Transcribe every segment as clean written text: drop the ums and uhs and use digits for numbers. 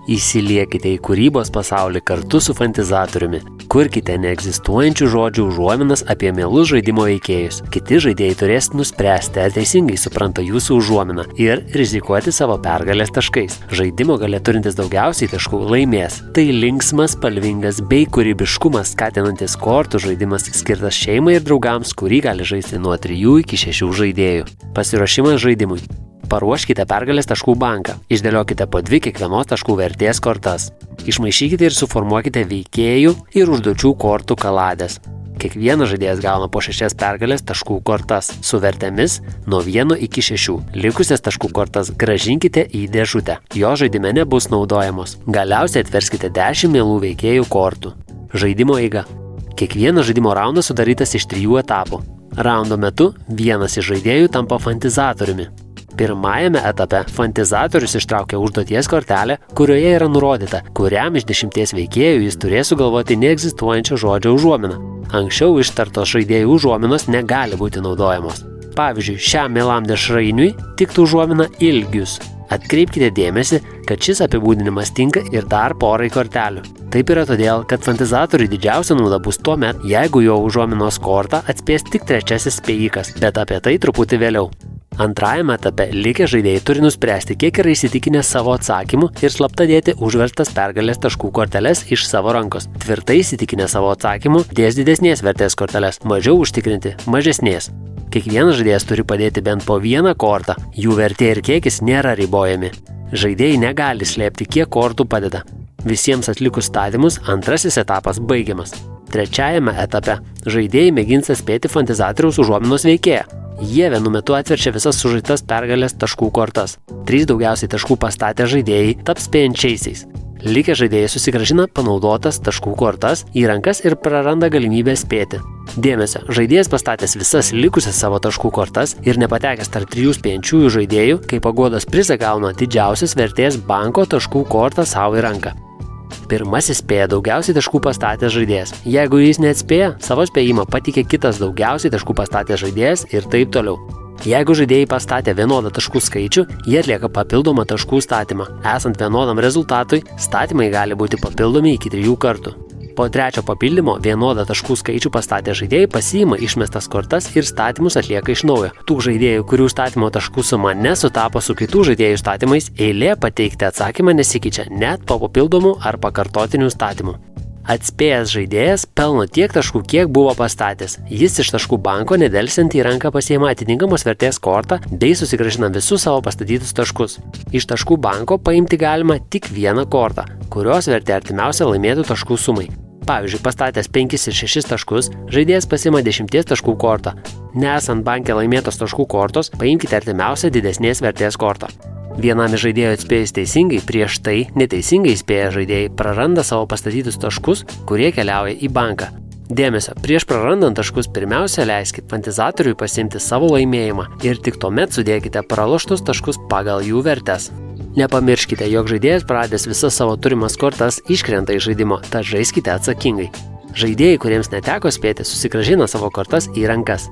Įsiliekite į kūrybos pasaulį kartu su fantizatoriumi. Kurkite neegzistuojančių žodžių užuominas apie mielus žaidimo veikėjus. Kiti žaidėjai turės nuspręsti, ar teisingai supranta jūsų užuominą ir rizikuoti savo pergalės taškais. Žaidimo gale turintis daugiausiai taškų laimės. Tai linksmas, spalvingas bei kūrybiškumas skatinantis kortų žaidimas skirtas šeimai ir draugams, kurį gali žaisti nuo 3 iki 6 žaidėjų. Pasiruošimas žaidimui. Paruoškite pergalės taškų banką. Išdėliokite po 2 kiekvienos taškų vertės kortas. Išmaišykite ir suformuokite veikėjų ir užduočių kortų kaladės. Kiekvienas žaidėjas gauna po 6 pergalės taškų kortas su vertėmis nuo 1 iki 6. Likusias taškų kortas grąžinkite į dėžutę. Jo žaidime nebus naudojamos. Galiausiai atverskite 10 mielų veikėjų kortų. Žaidimo eiga. Kiekvienas žaidimo raundas sudarytas iš 3 etapų. Raundo metu vienas iš žaidėjų tampa fantizatoriumi. Pirmajame etape fantizatorius ištraukia užduoties kortelę, kurioje yra nurodyta, kuriam iš 10 veikėjų jis turės sugalvoti neegzistuojančią žodžio užuominą. Anksčiau ištartos žaidėjų užuominos negali būti naudojamos. Pavyzdžiui, šiam mielam dešrainiui tiktų užuomina ilgius. Atkreipkite dėmesį, kad šis apibūdinimas tinka ir dar porai kortelių. Taip yra todėl, kad fantizatoriui didžiausia nauda bus tuomet, jeigu jo užuominos kortą atspės tik 3 spėjikas, bet apie tai truputį vėliau. Antrajame etape likę žaidėjai turi nuspręsti, kiek yra įsitikinę savo atsakymų ir slapta dėti užverstas pergalės taškų korteles iš savo rankos. Tvirtai įsitikinę savo atsakymų dės didesnės vertės korteles, mažiau užtikrinti mažesnės. Kiekvienas žaidėjas turi padėti bent po 1 kortą, jų vertė ir kiekis nėra ribojami. Žaidėjai negali slėpti, kiek kortų padeda. Visiems atlikus statymus antrasis etapas baigiamas. Trečiajame etape žaidėjai mėgins atspėti fantizatoriaus užuominos veikėją. Jie vienu metu atverčia visas sužaistas pergalės taškų kortas. 3 daugiausiai taškų pastatę žaidėjai taps spėjančiaisiais. Likę žaidėjai susigrąžina panaudotas taškų kortas į rankas ir praranda galimybę spėti. Dėmesio, žaidėjas pastatęs visas likusias savo taškų kortas ir nepatekęs tarp 3 spėjančiųjų žaidėjų, kaip paguodos prizą gauna didžiausios vertės banko taškų kortą savo į ranką. Pirmasis spėja daugiausiai taškų pastatęs žaidėjas. Jeigu jis neatspėja, savo spėjimą patikė kitas daugiausiai taškų pastatęs žaidėjas ir taip toliau. Jeigu žaidėjai pastatė vienodą taškų skaičių, jie atlieka papildomą taškų statymą. Esant vienodam rezultatui, statymai gali būti papildomi iki 3 kartų. Po 3 papildymo vienodą taškų skaičių pastatę žaidėjai pasiima išmestas kortas ir statymus atlieka iš naujo. Tų žaidėjų, kurių statymo taškų suma nesutapo su kitų žaidėjų statymais, eilė pateikti atsakymą nesikeičia net po papildomų ar pakartotinių statymų. Atspėjęs žaidėjas pelno tiek taškų, kiek buvo pastatęs. Jis iš taškų banko nedelsiant į ranką pasiima atitinkamos vertės kortą bei susigrąžina visus savo pastatytus taškus. Iš taškų banko paimti galima tik 1 kortą, kurios vertė artimiausia laimėtų taškų sumai. Pavyzdžiui, pastatęs 5 ir 6 taškus, žaidėjas pasiima 10 taškų kortą. Nesant banke laimėtos taškų kortos, paimkite artimiausią didesnės vertės kortą. Vienam iš žaidėjų atspėjus teisingai, prieš tai neteisingai įspėję žaidėjai praranda savo pastatytus taškus, kurie keliauja į banką. Dėmesio, prieš prarandant taškus pirmiausia leiskit fantizatoriui pasiimti savo laimėjimą ir tik tuomet sudėkite praloštus taškus pagal jų vertes. Nepamirškite, jog žaidėjas praradęs visas savo turimas kortas iškrenta iš žaidimo, tad žaiskite atsakingai. Žaidėjai, kuriems neteko spėti, susigrąžina savo kortas į rankas.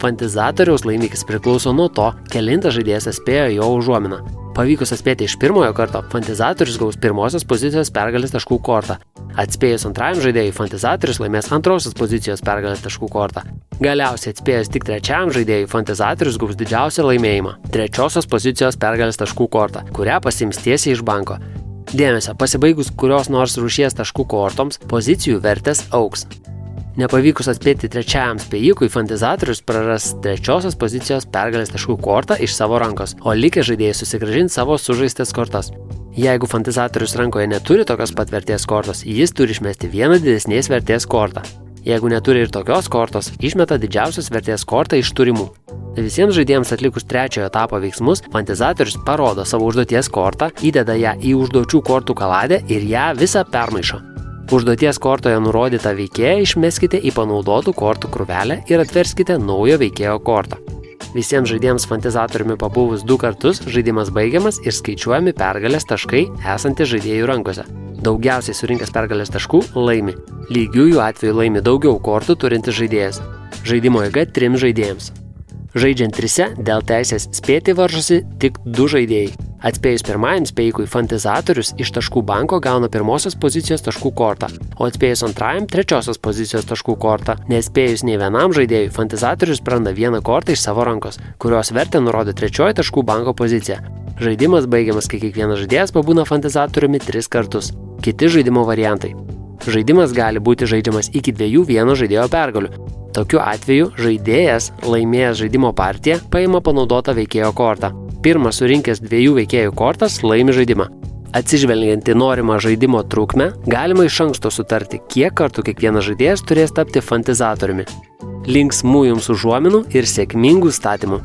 Fantizatoriaus laimikis priklauso nuo to, kelintas žaidėjas atspėjo jo užuominą. Pavykus atspėti iš pirmojo karto, fantizatorius gaus pirmosios pozicijos pergalės taškų kortą. Atspėjus antrajam žaidėjui, fantizatorius laimės antrosios pozicijos pergalės taškų kortą. Galiausiai atspėjus tik trečiam žaidėjui, fantizatorius gaus didžiausią laimėjimą – 3 pozicijos pergalės taškų kortą, kurią pasiims tiesiai iš banko. Dėmesio, pasibaigus kurios nors rūšies taškų kortoms, pozicijų vertės augs. Nepavykus atspėti trečiajam spėjikui, fantizatorius praras 3 pozicijos pergalės taškų kortą iš savo rankos, o likę žaidėjai susigrąžins savo sužaistas kortas. Jeigu fantizatorius rankoje neturi tokios pat vertės kortos, jis turi išmesti 1 didesnės vertės kortą. Jeigu neturi ir tokios kortos, išmeta didžiausios vertės kortą iš turimų. Visiems žaidėjams atlikus 3 etapo veiksmus, fantizatorius parodo savo užduoties kortą, įdeda ją į užduočių kortų kaladę ir ją visą permaišo. Užduoties kortoje nurodytą veikėją išmeskite į panaudotų kortų krūvelę ir atverskite naujo veikėjo kortą. Visiems žaidėjams fantizatoriumi pabuvus 2 kartus, žaidimas baigiamas ir skaičiuojami pergalės taškai esantys žaidėjų rankose. Daugiausiai surinkęs pergalės taškų laimi. Lygiųjų atveju laimi daugiau kortų turintis žaidėjas. Žaidimo eiga 3 žaidėjams. Žaidžiant 3, dėl teisės spėti varžosi tik 2 žaidėjai. Atspėjus pirmajam spėjikui, fantizatorius iš taškų banko gauna pirmosios pozicijos taškų kortą, o atspėjus antrajam trečiosios pozicijos taškų kortą. Nespėjus nei vienam žaidėjui, fantizatorius praranda vieną kortą iš savo rankos, kurios vertę nurodo trečioji taškų banko pozicija. Žaidimas baigiamas, kai kiekvienas žaidėjas pabūna fantizatoriumi 3 kartus. Kiti žaidimo variantai. Žaidimas gali būti žaidžiamas iki 2 vieno žaidėjo pergalių. Tokiu atveju žaidėjas, laimėjęs žaidimo partiją, paima panaudotą veikėjo kortą. Pirmas surinkęs 2 veikėjų kortas laimi žaidimą. Atsižvelgiant į norimą žaidimo trukmę, galima iš anksto sutarti, kiek kartų kiekvienas žaidėjas turės tapti fantizatoriumi. Linksmų jums užuominų ir sėkmingų statymų.